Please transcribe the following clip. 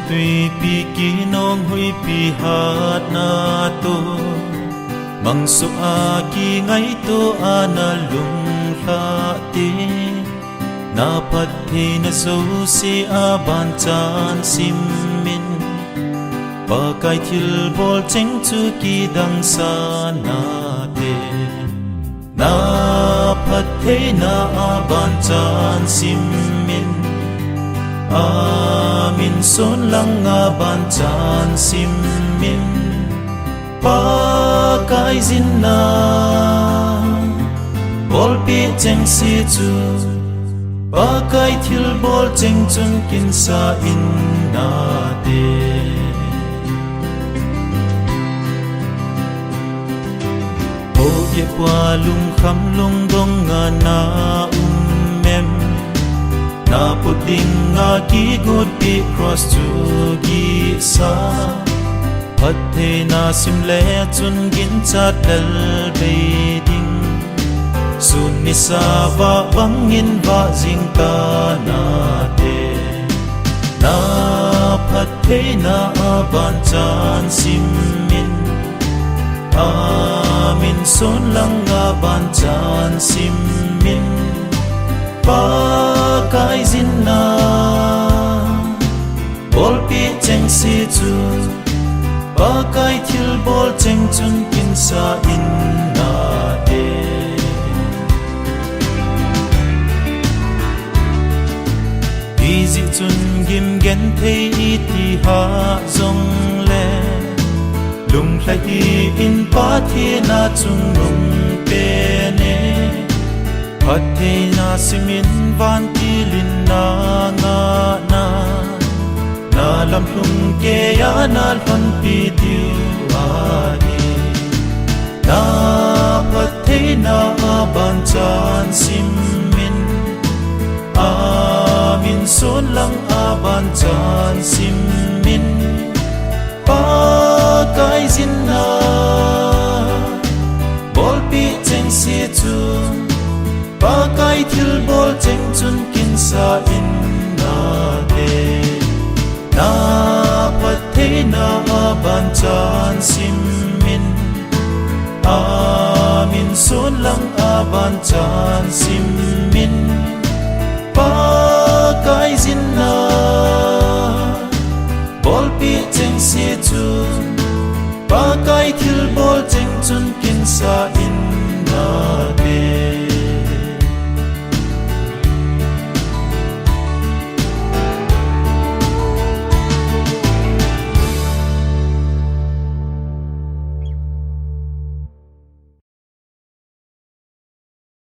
tùy pi ki nong hui pi hat na to mang so a ki ngai to ana lung la te na pat the na so si a ban chan sim min pa kai thil bol cheng chu ki dang sa na te na pat the na a ban chan sim min amin son lang nga ban chan sim min pa kai zin na bol pi cheng si chu pa kai thil bol cheng chun kin sa in na te o ye kwa lung kham lung dong nga na mem na puting nga ki good pi cross to gi sa pat the na sim le chun gin chat dal be ding sun ni sa va bangin va jing ka na te na pat the na ban chan sim min amin son lang nga ban chan sim min pa kai zin na bol pi cheng si chu pa kai thil bol cheng chun kin sa in na te easy chun gim gen thei ti ha zong le lung lai in pa thi na chung lung pe ne pat the na simin van ti lin na nga na na lam lung ke ya na lon pi tiu a ni na pat the na ban chan sim min amin son lang a ban chan sim min pa kai zin na bol pi cheng si chu pa kai thil bol cheng chun kin sa in na te na pat the na ban chan sim min amin son lang a ban chan sim min pa kai zin na bol pi cheng si chu pa kai thil bol cheng chun kin sa in na